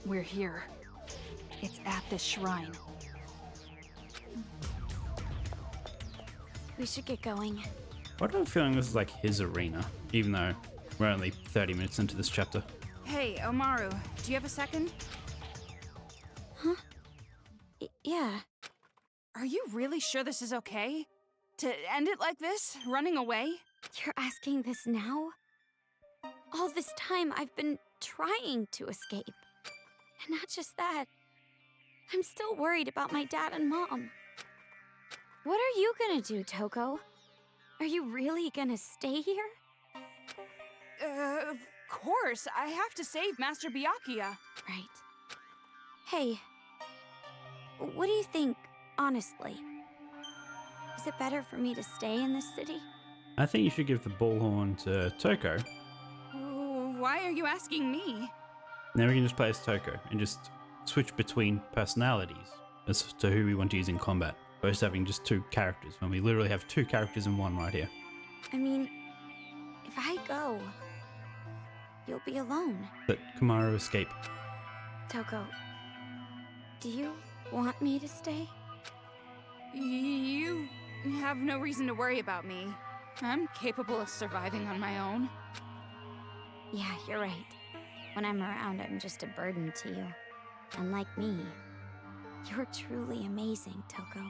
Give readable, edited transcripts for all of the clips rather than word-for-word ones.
We're here. It's at this shrine. We should get going. Why do I have a feeling this is like his arena, even though we're only 30 minutes into this chapter? Hey, Komaru, do you have a second? Huh? Yeah. Are you really sure this is okay? To end it like this, running away? You're asking this now? All this time I've been trying to escape. And not just that. I'm still worried about my dad and mom. What are you gonna do, Toko? Are you really gonna stay here? Of course, I have to save Master Byakuya. Right. Hey, what do you think, honestly? Is it better for me to stay in this city? I think you should give the bullhorn to Toko. Why are you asking me? Now we can just play as Toko and just switch between personalities as to who we want to use in combat, versus having just two characters when we literally have two characters in one right here. I mean, if I go, you'll be alone. Let Komaru escape. Toko, do you want me to stay? You have no reason to worry about me. I'm capable of surviving on my own. Yeah, you're right. When I'm around, I'm just a burden to you. Unlike me, you're truly amazing, Toko.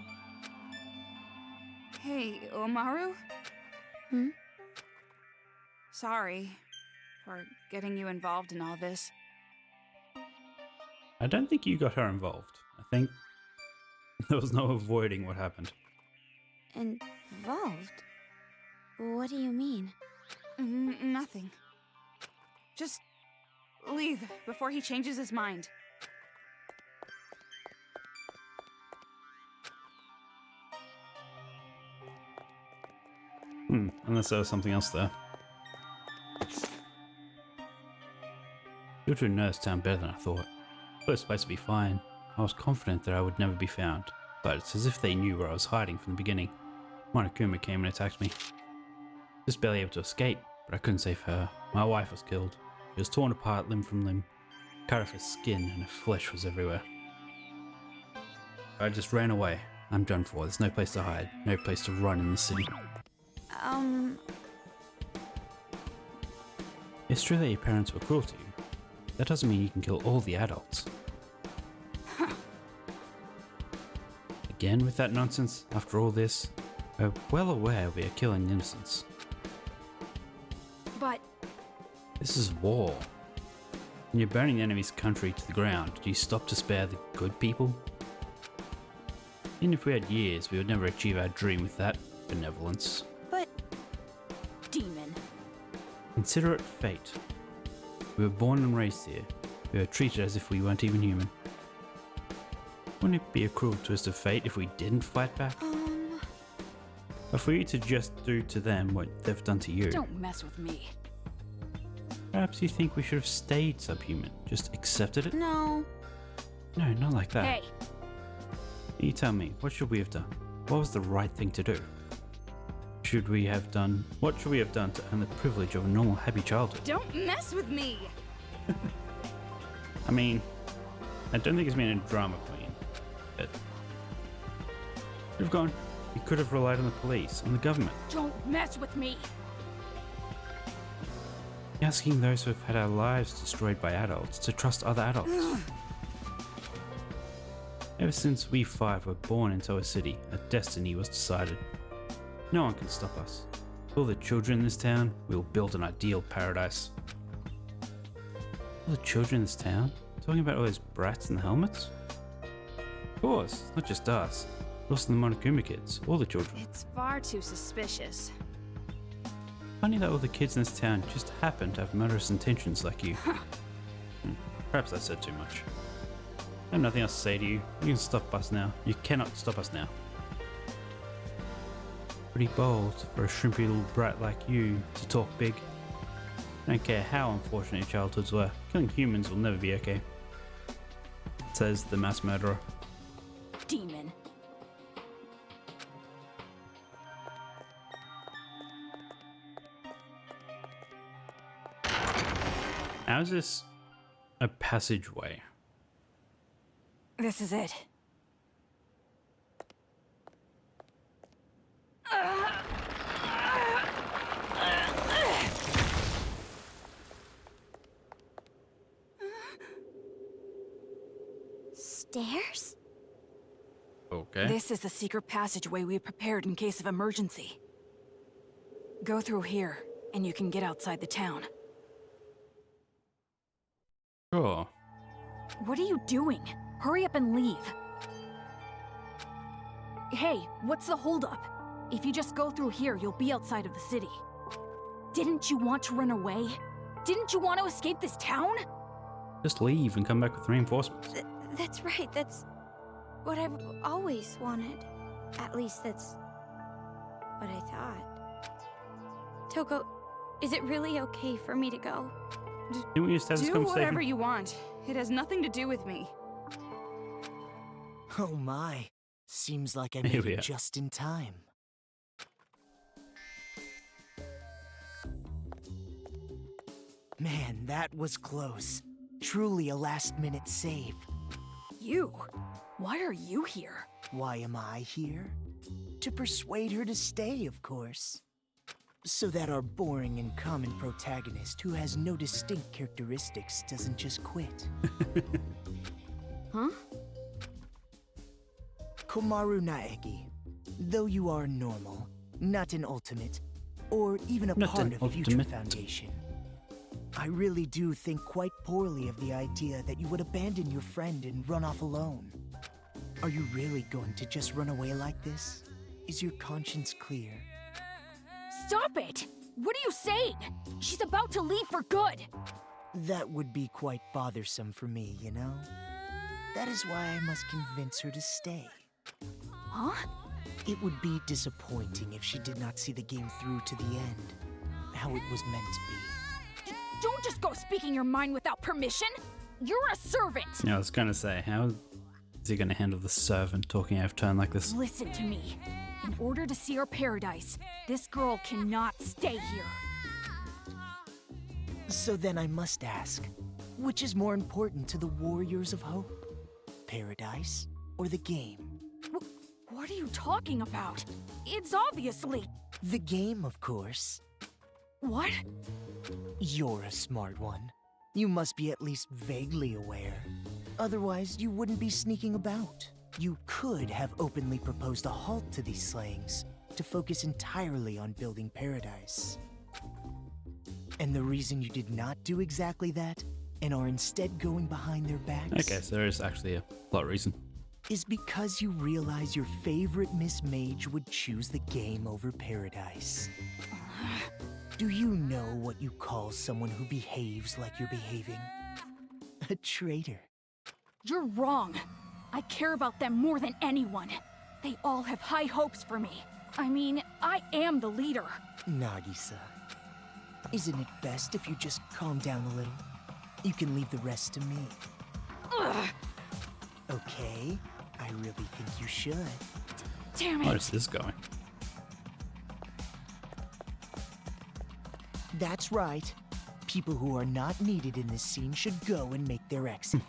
Hey, Komaru? Hmm? Sorry for getting you involved in all this. I don't think you got her involved. I think there was no avoiding what happened. Involved? What do you mean? Nothing. Just leave before he changes his mind. Unless there was something else there. You're to know this town better than I thought. I was supposed to be fine. I was confident that I would never be found, but it's as if they knew where I was hiding from the beginning. Monokuma came and attacked me. Just barely able to escape, but I couldn't save her. My wife was killed. She was torn apart limb from limb, cut off her skin and her flesh was everywhere. I just ran away. I'm done for. There's no place to hide, no place to run in this city. It's true that your parents were cruel to you. That doesn't mean you can kill all the adults. Again with that nonsense? After all this, we're well aware we are killing innocents. But This is war. When you're burning the enemy's country to the ground, do you stop to spare the good people? Even if we had years, we would never achieve our dream with that benevolence. But... Demon. Consider it fate. We were born and raised here. We were treated as if we weren't even human. Wouldn't it be a cruel twist of fate if we didn't fight back? Or for you to just do to them what they've done to you? Don't mess with me. Perhaps you think we should have stayed subhuman, just accepted it? No. No, not like that. Hey! You tell me, what should we have done? What was the right thing to do? What should we have done to earn the privilege of a normal, happy childhood? Don't mess with me! I mean, I don't think it's been a drama queen, but you've gone. You could have relied on the police, on the government. Don't mess with me! Asking those who have had our lives destroyed by adults to trust other adults. Ever since we five were born into a city, a destiny was decided. No one can stop us. All the children in this town, we'll build an ideal paradise. All the children in this town? Talking about all those brats in the helmets? Of course, not just us. Also the Monokuma kids, all the children. It's far too suspicious. Funny that all the kids in this town just happen to have murderous intentions like you. Perhaps I said too much. I have nothing else to say to you. You can stop us now. You cannot stop us now. Pretty bold for a shrimpy little brat like you to talk big. I don't care how unfortunate your childhoods were. Killing humans will never be okay. Says the mass murderer. Demon. How is this a passageway? This is it. Stairs? Okay. This is the secret passageway we prepared in case of emergency. Go through here, and you can get outside the town. Sure. What are you doing? Hurry up and leave. Hey, what's the holdup? If you just go through here, you'll be outside of the city. Didn't you want to run away? Didn't you want to escape this town? Just leave and come back with reinforcements. That's right, that's what I've always wanted. At least that's what I thought. Toko, is it really okay for me to go? Didn't we just have this Do conversation? whatever you want. It has nothing to do with me. Oh my. Seems like I Here made we it are. just in time. Man, that was close. Truly a last-minute save. You? Why are you here? Why am I here? To persuade her to stay, of course. So that our boring and common protagonist, who has no distinct characteristics, doesn't just quit. Huh? Komaru Naegi, though you are normal, not an ultimate, or even a Not part an of Future ultimate. Foundation, I really do think quite poorly of the idea that you would abandon your friend and run off alone. Are you really going to just run away like this? Is your conscience clear? Stop it! What are you saying? She's about to leave for good! That would be quite bothersome for me, you know? That is why I must convince her to stay. Huh? It would be disappointing if she did not see the game through to the end, how it was meant to be. Don't just go speaking your mind without permission! You're a servant! Yeah, I was gonna say, how is he gonna handle the servant talking out of turn like this? Listen to me. In order to see our paradise, this girl cannot stay here. So then I must ask, which is more important to the Warriors of Hope? Paradise or the game? What are you talking about? It's obviously... The game, of course. What? You're a smart one. You must be at least vaguely aware. Otherwise, you wouldn't be sneaking about. You could have openly proposed a halt to these slayings to focus entirely on building paradise. And the reason you did not do exactly that, and are instead going behind their backs, Okay, so there is actually a plot reason. is because you realize your favorite Miss Mage would choose the game over paradise. Do you know what you call someone who behaves like you're behaving? A traitor. You're wrong. I care about them more than anyone. They all have high hopes for me. I mean, I am the leader. Nagisa, isn't it best if you just calm down a little? You can leave the rest to me. Ugh, Okay, I really think you should. damn Where it. is this going? That's right. People who are not needed in this scene should go and make their exit.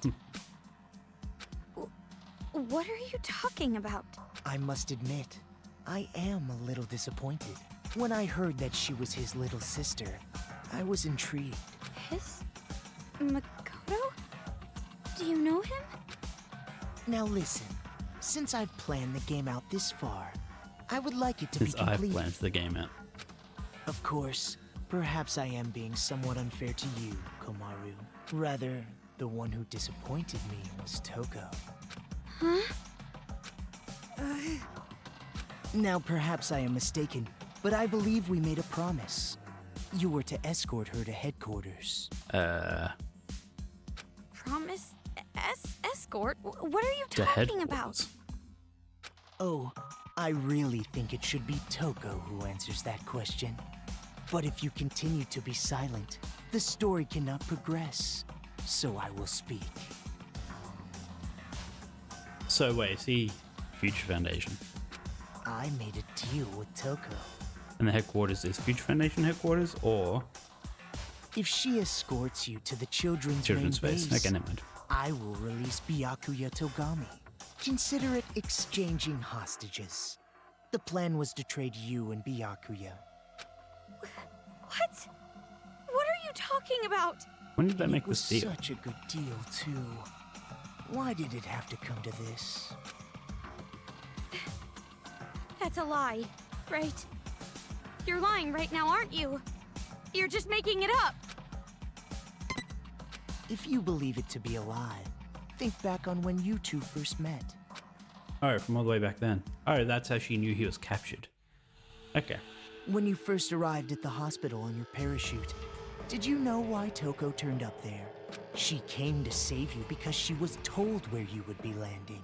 What are you talking about? I must admit, I am a little disappointed. When I heard that she was his little sister, I was intrigued. His? Makoto? Do you know him? Now listen, since I've planned the game out this far, I would like it to Since be I've complete. planned the game out. Of course, perhaps I am being somewhat unfair to you, Komaru. Rather, the one who disappointed me was Toko. Huh? Now perhaps I am mistaken, but I believe we made a promise. You were to escort her to headquarters. Promise? Escort? What are you To talking about? headquarters. Oh, I really think it should be Toko who answers that question. But if you continue to be silent, the story cannot progress. So I will speak. So wait, is he Future Foundation? I made a deal with Toko. And the headquarters is Future Foundation headquarters, or If she escorts you to the children's Children's main space. base, Okay, never mind. I will release Byakuya Togami. Consider it exchanging hostages. The plan was to trade you and Byakuya. What? What are you talking about? When did they make It was this deal? such a good deal, too. Why did it have to come to this? That's a lie, right? You're lying right now, aren't you? You're just making it up. If you believe it to be a lie, think back on when you two first met. Oh, from all the way back then. Oh, that's how she knew he was captured. Okay. When you first arrived at the hospital on your parachute, did you know why Toko turned up there? She came to save you because she was told where you would be landing.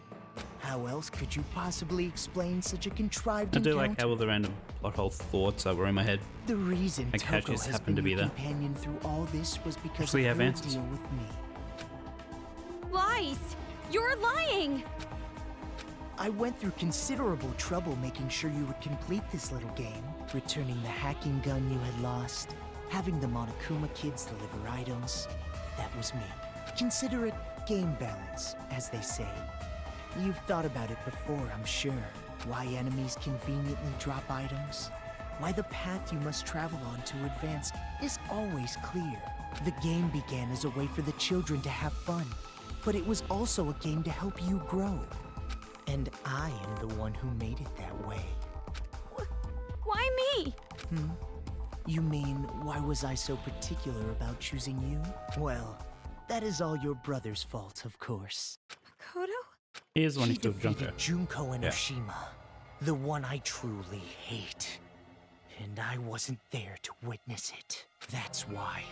How else could you possibly explain such a contrived I do encounter? like how all the random plot hole thoughts that were in my head. The reason Like how Toko just has happened been to be your there. companion through all this was because Actually of have your answers. deal with me. Lies! You're lying! I went through considerable trouble making sure you would complete this little game. Returning the hacking gun you had lost, having the Monokuma kids deliver items. That was me. Consider it game balance, as they say. You've thought about it before, I'm sure. Why enemies conveniently drop items? Why the path you must travel on to advance is always clear. The game began as a way for the children to have fun, but it was also a game to help you grow. And I am the one who made it that way. Why me? You mean, why was I so particular about choosing you? Well, that is all your brother's fault, of course. Makoto? He is the one He who killed Junko. defeated Junko and Yeah. Oshima, the one I truly hate. And I wasn't there to witness it. That's why,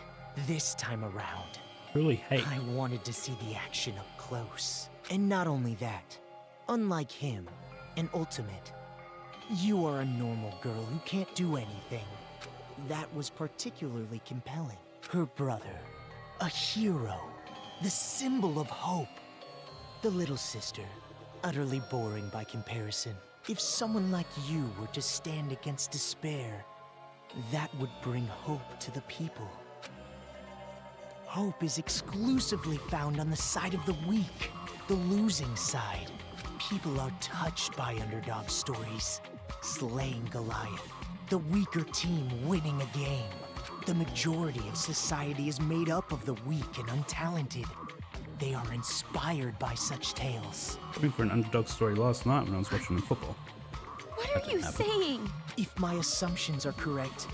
this time around, Really hate. I wanted to see the action up close. And not only that, unlike him, an ultimate, you are a normal girl who can't do anything. That was particularly compelling. Her brother, a hero, the symbol of hope. The little sister, utterly boring by comparison. If someone like you were to stand against despair, that would bring hope to the people. Hope is exclusively found on the side of the weak, the losing side. People are touched by underdog stories, slaying Goliath, the weaker team winning a game. The majority of society is made up of the weak and untalented. They are inspired by such tales. Looking for an underdog story last night when I was watching football. What are you saying? If my assumptions are correct,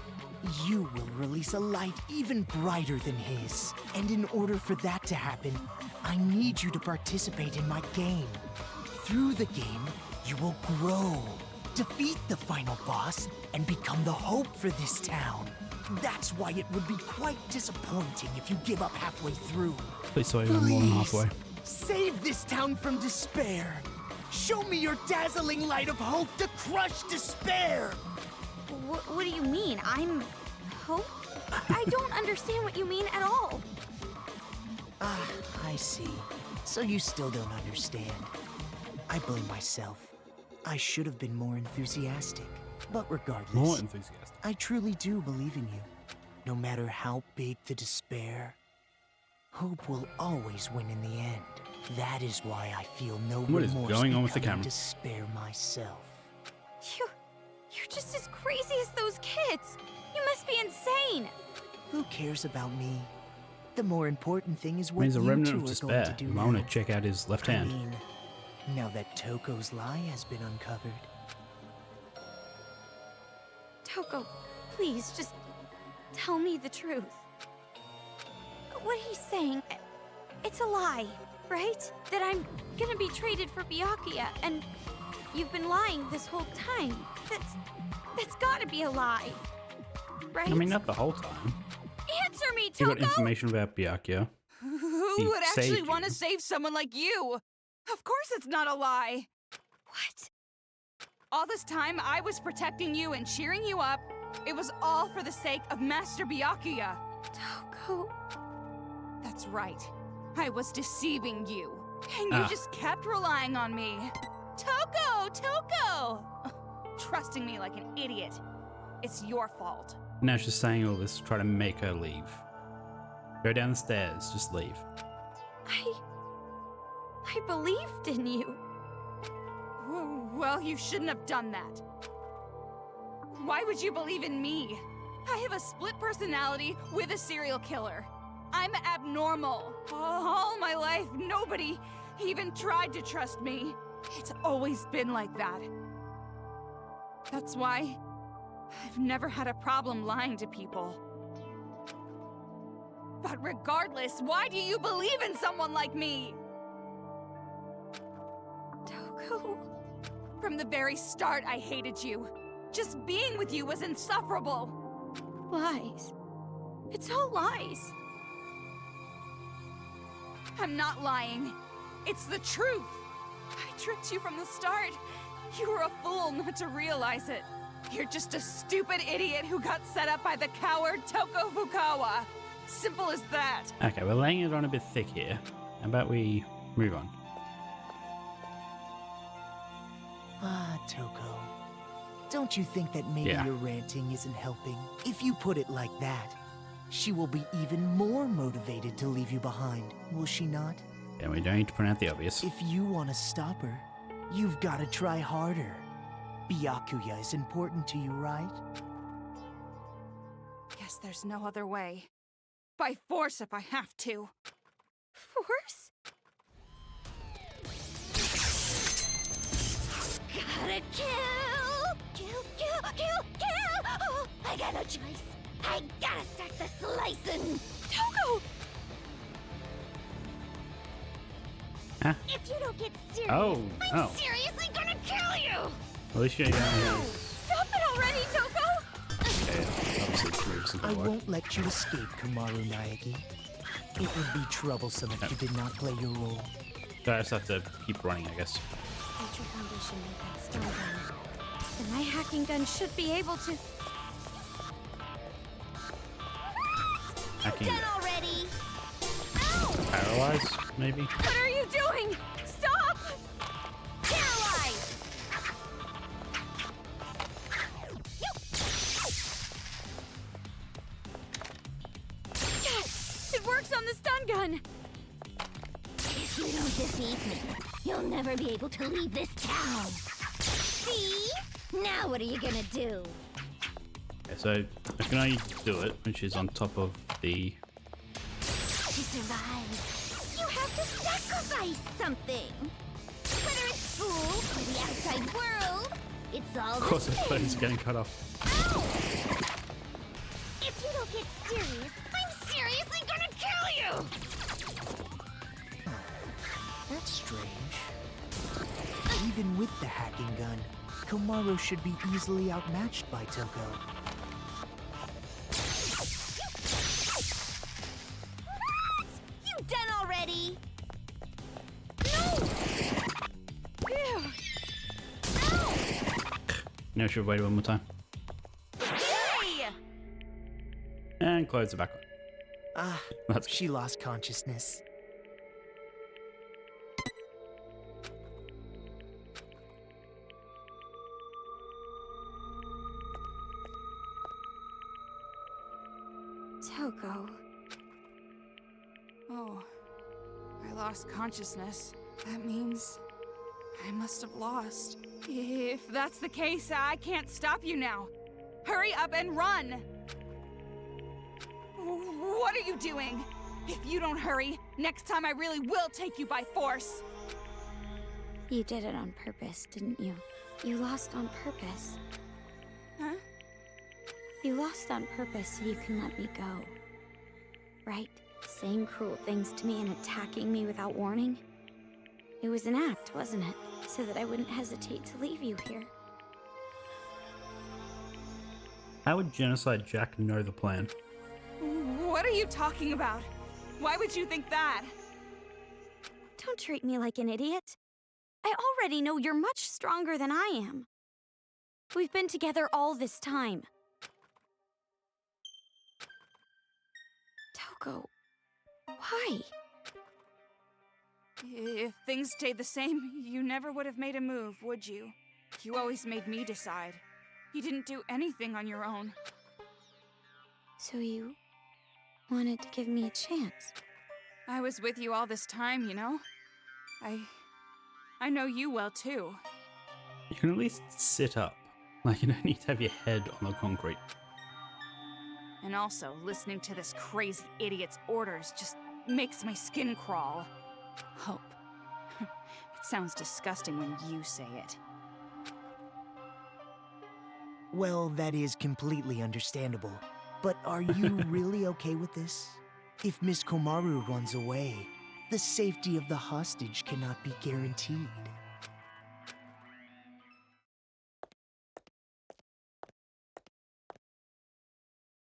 you will release a light even brighter than his. And in order for that to happen, I need you to participate in my game. Through the game, you will grow, defeat the final boss, and become the hope for this town. That's why it would be quite disappointing if you give up halfway through. Please tell you I'm more than halfway. Save this town from despair. Show me your dazzling light of hope to crush despair. What do you mean? I'm hope? I don't understand what you mean at all. Ah, I see. So you still don't understand. I blame myself. I should have been more enthusiastic. But regardless, More enthusiastic. I truly do believe in you. No matter how big the despair, hope will always win in the end. That is why I feel no What is remorse going on with the becoming camera? despair myself. You're just as crazy as those kids. You must be insane. Who cares about me? The more important thing is what He's a you remnant two of are despair. going to do You might now. want to check out his left hand. I mean, now that Toko's lie has been uncovered. Toko, please just tell me the truth. What he's saying, it's a lie, right? That I'm gonna be traded for Byakuya, and you've been lying this whole time. That's gotta be a lie, right? I mean, not the whole time. Answer me, You Toko! got information about Byakuya. Who He would actually saved want to you. save someone like you? Of course it's not a lie. What? All this time I was protecting you and cheering you up. It was all for the sake of Master Byakuya. Toko... That's right. I was deceiving you. And you Ah. just kept relying on me. Toko! Toko! Trusting me like an idiot. It's your fault. Now she's saying all this to try to make her leave. Go down the stairs. Just leave. I believed in you. Well, you shouldn't have done that. Why would you believe in me? I have a split personality with a serial killer. I'm abnormal. All my life, nobody even tried to trust me. It's always been like that. That's why I've never had a problem lying to people. But regardless, why do you believe in someone like me? Toko. From the very start, I hated you. Just being with you was insufferable. Lies. It's all lies. I'm not lying. It's the truth. I tricked you from the start. You were a fool not to realize it. You're just a stupid idiot who got set up by the coward Toko Fukawa. Simple as that. Okay, we're laying it on a bit thick here. How about we move on? Ah, Toko. Don't you think that maybe Yeah. your ranting isn't helping? If you put it like that, she will be even more motivated to leave you behind, will she not? And we don't need to point out the obvious. If you want to stop her, you've got to try harder. Byakuya is important to you, right? Guess there's no other way. By force if I have to. Force? Gotta kill! Kill! Oh, I got no choice. I gotta start the slicing. Toko! Huh? If you don't get serious, Oh, I'm oh. seriously gonna kill you! At least you don't Stop it already, Toko! Okay, obviously proves it I will work. won't let you escape, Komaru Naegi. It would be troublesome if you did not play your role. So I just have to keep running, I guess. Ultra Foundation made that stun gun. And my hacking gun should be able to... Hacking. Done already! Ow! Paralyzed, maybe? What are you doing? Stop! Paralyzed! Yes! It works on the stun gun! If you don't defeat me, you'll never be able to leave this town. See? Now what are you gonna do? Okay, so I can only do it when she's on top of the... To survive, you have to sacrifice something. Whether it's school or the outside world, it's all Of the course, I thought same. he's getting cut off. Ow! If you don't get serious, I'm seriously gonna kill you! That's strange. Even with the hacking gun, Komaru should be easily outmatched by Toko. You done already? Ew! No, should have waited one more time. Hey! And close it back on. Ah, That's she lost consciousness. Toko. Oh, I lost consciousness. That means I must have lost. If that's the case, I can't stop you now. Hurry up and run! What are you doing? If you don't hurry, next time I really will take you by force. You did it on purpose, didn't you? You lost on purpose. Huh? You lost on purpose so you can let me go. Right? Saying cruel things to me and attacking me without warning? It was an act, wasn't it? So that I wouldn't hesitate to leave you here. How would Genocide Jack know the plan? What are you talking about? Why would you think that? Don't treat me like an idiot. I already know you're much stronger than I am. We've been together all this time. Toko, why? If things stayed the same, you never would have made a move, would you? You always made me decide. You didn't do anything on your own. So you wanted to give me a chance. I was with you all this time, you know? I know you well, too. You can at least sit up. Like, you don't need to have your head on the concrete. And also, listening to this crazy idiot's orders just makes my skin crawl. Hope. It sounds disgusting when you say it. Well, that is completely understandable. But are you really okay with this? If Miss Komaru runs away, the safety of the hostage cannot be guaranteed.